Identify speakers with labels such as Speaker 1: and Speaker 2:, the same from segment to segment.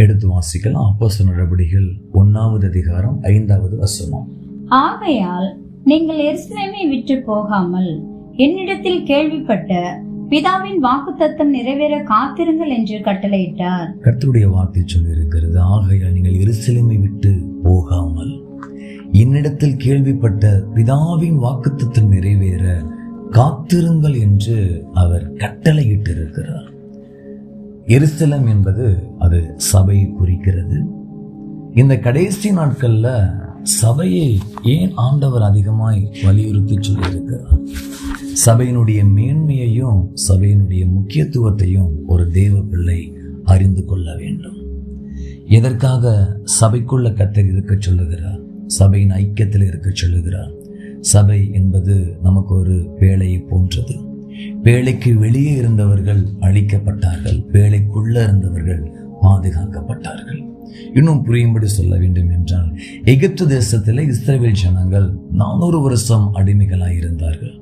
Speaker 1: எடுத்து வாசிக்கலாம். அப்போஸ்தலர் நடபடிகள் 1 அதிகாரம் 5 வசனம்.
Speaker 2: ஆகையால் நீங்கள் எருசலேமை விட்டு போகாமல் என்னிடத்தில் கேள்விப்பட்ட பிதாவின் வாக்குத்தத்தம் நிறைவேற காத்திருங்கள் என்று கட்டளையிட்டார்.
Speaker 1: கர்த்தருடைய வார்த்தை சொல்லி இருக்கிறது, ஆகையால் நீங்கள் எருசலேமை விட்டு போகாமல் என்னிடத்தில் கேள்விப்பட்ட பிதாவின் வாக்குத்தத்தம் நிறைவேற காத்திருங்கள் என்று அவர் கட்டளையிட்டு இருக்கிறார். எருசலேம் என்பது அது சபையை குறிக்கிறது. இந்த கடைசி நாட்கள்ல சபையை ஏன் ஆண்டவர் அதிகமாய் வலியுறுத்தி சொல்லி இருக்கிறார்? சபையினுடைய மேன்மையையும் சபையினுடைய முக்கியத்துவத்தையும் ஒரு தேவ பிள்ளை அறிந்து கொள்ள வேண்டும். எதற்காக சபைக்குள்ள கர்த்தர் இருக்க சொல்லுகிறார்? சபையின் ஐக்கியத்தில் இருக்க சொல்லுகிறார். சபை என்பது நமக்கு ஒரு பேழையை போன்றது. பேழைக்கு வெளியே இருந்தவர்கள் அழிக்கப்பட்டார்கள், பேழைக்குள்ள இருந்தவர்கள் பாதுகாக்கப்பட்டார்கள். இன்னும் புரியும்படி சொல்ல வேண்டும் என்றால், எகிப்து தேசத்தில் இஸ்ரவேல் ஜனங்கள் 400 வருஷம் அடிமைகளாயிருந்தார்கள்.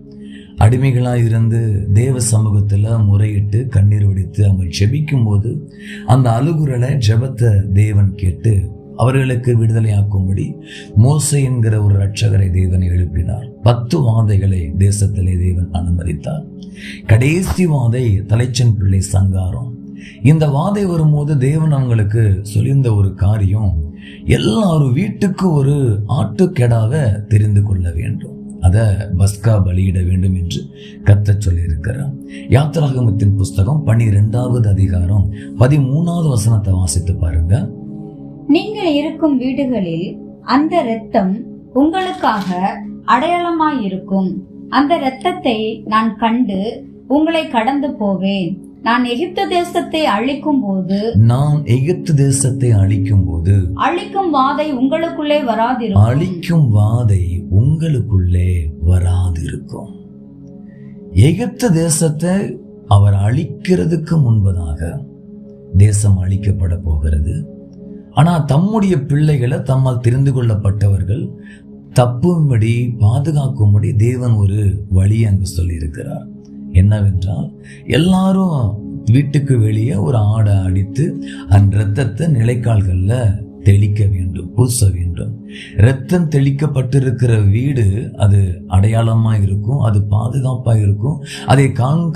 Speaker 1: அடிமைகளாயிருந்து தேவ சமூகத்தில் முறையிட்டு கண்ணீர் வடித்து அவங்க ஜெபிக்கும் போது அந்த அழுகுரலை ஜெபத்தை தேவன் கேட்டு அவர்களுக்கு விடுதலையாக்கும்படி மோசே என்கிற ஒரு இரட்சகரை தேவன் எழுப்பினார். 10 வாதைகளை தேசத்திலே தேவன் அனுமதித்தார். கடைசி வாதை தலைச்சன் பிள்ளை சங்காரம். இந்த வாதை வரும்போது தேவன் அவங்களுக்கு சொல்லியிருந்த ஒரு காரியம், எல்லாரும் வீட்டுக்கு ஒரு ஆட்டுக்கெடாவை தெரிந்து கொள்ள வேண்டும், அதை பஸ்கா பலியிட வேண்டும் என்று கர்த்தர் சொல்லி இருக்கிறார். யாத்திராகமத்தின் புஸ்தகம் 12 அதிகாரம் 13 வசனத்தை வாசித்து பாருங்க.
Speaker 2: நீங்கள் இருக்கும் வீடுகளில் அந்த இரத்தம் உங்களுக்காக அடையாளமாயிருக்கும். அந்த இரத்தத்தை நான் கண்டு உங்களை கடந்து போவேன். நான் எகிப்து தேசத்தை அழிக்கும் போது அழிக்கும் வாதை உங்களுக்குள்ளே வராதிருக்கும்.
Speaker 1: அழிக்கும் வாதை உங்களுக்குள்ளே வராதிருக்கும். எகிப்து தேசத்தை அவர் அழிக்கிறதுக்கு முன்பதாக தேசம் அழிக்கப்பட போகிறது. ஆனா தம்முடைய பிள்ளைகளை தம்மால் தெரிந்து கொள்ளப்பட்டவர்கள் தப்பும்படி பாதுகாக்கும்படி தேவன் ஒரு வழி அங்கு சொல்லி இருக்கிறார். என்னவென்றால், எல்லாரும் வீட்டுக்கு வெளியே ஒரு ஆடை அடித்து அந்த இரத்தத்தை நிலைக்கால்கள்ல தெளிக்க வேண்டும், பூச வேண்டும். இரத்தம் தெளிக்கப்பட்டிருக்கிற வீடு அது அடையாளமா இருக்கும், அது பாதுகாப்பா இருக்கும். அதை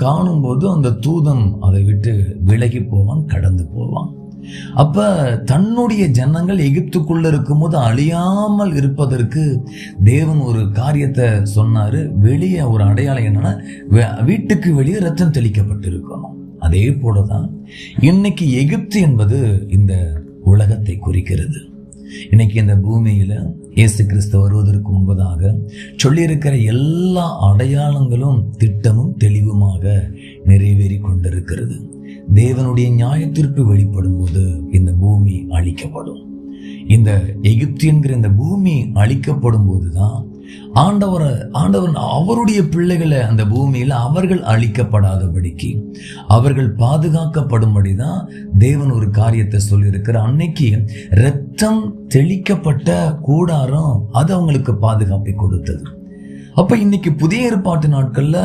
Speaker 1: காணும் போது அந்த தூதன் அதை விட்டு விலகி போவான், கடந்து போவான். அப்ப தன்னுடைய ஜனங்கள் எகிப்துக்குள்ள இருக்கும் போது அழியாமல் இருப்பதற்கு தேவன் ஒரு காரியத்தை சொன்னாரு. வெளியே ஒரு அடையாளம் என்னன்னா, வீட்டுக்கு வெளியே ரத்தம் தெளிக்கப்பட்டிருக்கணும். அதே போலதான் இன்னைக்கு எகிப்து என்பது இந்த உலகத்தை குறிக்கிறது. இன்னைக்கு இந்த பூமியில இயேசு கிறிஸ்து வருவதற்கு முன்பதாக சொல்லியிருக்கிற எல்லா அடையாளங்களும் திட்டமும் தெளிவுமாக நிறைவேறி கொண்டிருக்கிறது. தேவனுடைய நியாய தீர்ப்பு வெளிப்படும் போது இந்த பூமி அழிக்கப்படும். இந்த எகிப்து என்கிற இந்த பூமி அழிக்கப்படும் போதுதான் ஆண்டவர் அவருடைய பிள்ளைகளை அந்த பூமியில அவர்கள் அழிக்கப்படாதபடிக்கு அவர்கள் பாதுகாக்கப்படும்படிதான் தேவன் ஒரு காரியத்தை சொல்லியிருக்கிற. அன்னைக்கு இரத்தம் தெளிக்கப்பட்ட கூடாரம் அது அவங்களுக்கு பாதுகாப்பை கொடுத்தது. அப்ப இன்னைக்கு புதிய ஏற்பாட்டு நாட்கள்ல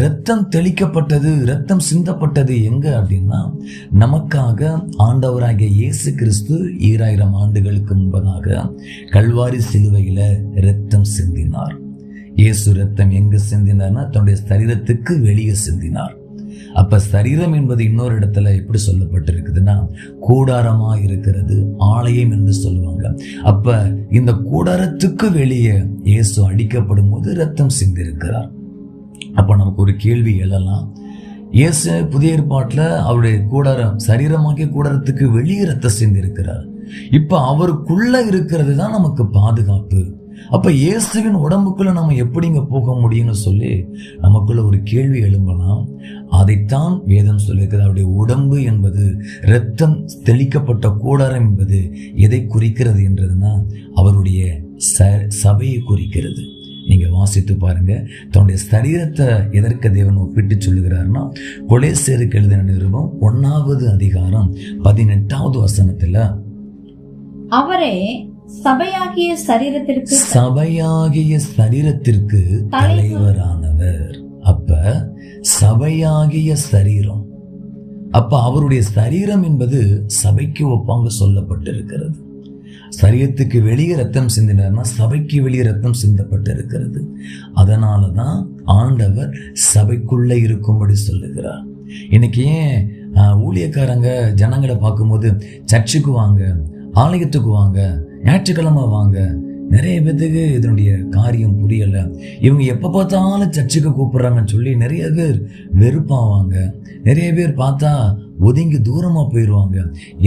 Speaker 1: ரத்தம் தெளிக்கப்பட்டது, ரத்தம் சிந்தப்பட்டது எங்க அப்படின்னா, நமக்காக ஆண்டவராகிய இயேசு கிறிஸ்து 2000 ஆண்டுகளுக்கு முன்பதாக கல்வாரி சிலுவையில ரத்தம் சிந்தினார். இயேசு ரத்தம் எங்க சிந்தினார்னா தன்னுடைய சரீரத்துக்கு வெளியே சிந்தினார். அப்ப சரீரம் என்பது இன்னொரு இடத்துல எப்படி சொல்லப்பட்டிருக்குதுன்னா, கூடாரமா இருக்கிறது, ஆலயம் என்று சொல்லுவாங்க. அப்ப இந்த கூடாரத்துக்கு வெளியே இயேசு அடிக்கப்படும் போது ரத்தம் சிந்திருக்கிறார். அப்ப நமக்கு ஒரு கேள்வி எழலாம், இயேசு புதிய ஏற்பாட்டுல அவருடைய கூடாரம் சரீரமாகிய கூடாரத்துக்கு வெளியே ரத்தம் சிந்திருக்கிறார். இப்ப அவருக்குள்ள இருக்கிறது தான் நமக்கு பாதுகாப்பு. அப்ப இயேசுவின் உடம்புக்குள்ள நம்ம எப்படிங்க போக முடியும்னு சொல்லி நமக்குள்ள ஒரு கேள்வி எழும்பலாம். அதைத்தான் வேதம் சொல்லியிருக்கிறது. அவருடைய உடம்பு என்பது இரத்தம் தெளிக்கப்பட்ட கூடாரம் என்பது எதை குறிக்கிறது என்றதுன்னா அவருடைய சபையை குறிக்கிறது. நீங்க வாசித்து பாருங்க, தன்னுடைய சரீரத்தை எதற்கு தேவன் ஒப்பிட்டு சொல்லுகிறார்னா, கொலேசியருக்கு எழுதின நிருபம் 1 அதிகாரம் 18 வசனத்துல
Speaker 2: அவரே சபையாகிய சரீரத்திற்கு
Speaker 1: தலைவரானவர். அப்ப சபையாகிய சரீரம் அப்ப அவருடைய சரீரம் என்பது சபைக்கு ஒப்பாக சொல்லப்பட்டிருக்கிறது. சரீரத்துக்கு வெளியே ரத்தம் சிந்தினார்னா சபைக்கு வெளியே ரத்தம் சிந்தப்பட்டிருக்கிறது. அதனாலதான் ஆண்டவர் சபைக்குள்ள இருக்கும்படி சொல்லுகிறார். இன்னைக்கு ஏன் ஊழியக்காரங்க ஜனங்களை பார்க்கும்போது சர்ச்சுக்கு வாங்க, ஆலயத்துக்கு வாங்க, ஞாயிற்றுக்கிழமை வாங்க, நிறைய பேத்துக்கு இதனுடைய காரியம் புரியல. இவங்க எப்ப பார்த்தாலும் சர்ச்சுக்கு கூப்பிடுறாங்கன்னு சொல்லி நிறைய பேர் வெறுப்பாவாங்க. நிறைய பேர் பார்த்தா ஒதுங்கி தூரமா போயிடுவாங்க.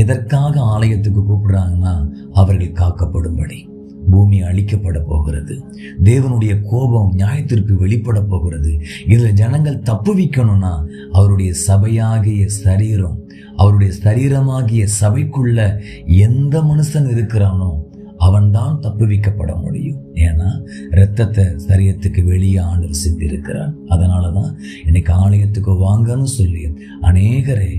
Speaker 1: எதற்காக ஆலயத்துக்கு கூப்பிடுறாங்கன்னா அவர்கள் காக்கப்படும்படி. பூமி அழிக்கப்பட போகிறது. தேவனுடைய கோபம் நியாயத்திற்கு வெளிப்பட போகிறது. இதுல ஜனங்கள் தப்புவிக்கணும்னா அவருடைய சபையாகிய சரீரம், அவருடைய சரீரமாகிய சபைக்குள்ள எந்த மனுஷன் இருக்கிறானோ அவன்தான் தப்புவிக்கப்பட முடியும். ஏன்னா இரத்தத்தை சரீரத்துக்கு வெளியே ஆண்டவர் சிந்திருக்கிறார். அதனாலதான் இன்னைக்கு ஆலயத்துக்கு வாங்கன்னு சொல்லி அநேகரை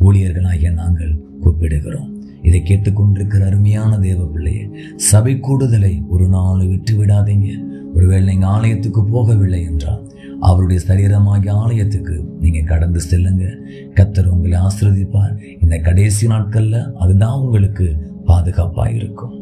Speaker 1: ஊழியர்களாகிய நாங்கள் கூப்பிடுகிறோம். இதை கேட்டுக்கொண்டிருக்கிற அருமையான தேவ பிள்ளையே, சபை கூடுதலை ஒரு நாள் விட்டு விடாதீங்க. ஒருவேளை நீங்க ஆலயத்துக்கு போகவில்லை என்றால் அவருடைய சரீரமாகிய ஆலயத்துக்கு நீங்க கடந்து செல்லுங்க. கர்த்தர் உங்களை ஆசீர்வதிப்பார். இந்த கடைசி நாட்கள்ல அதுதான் உங்களுக்கு பாதுகாப்பா இருக்கும்.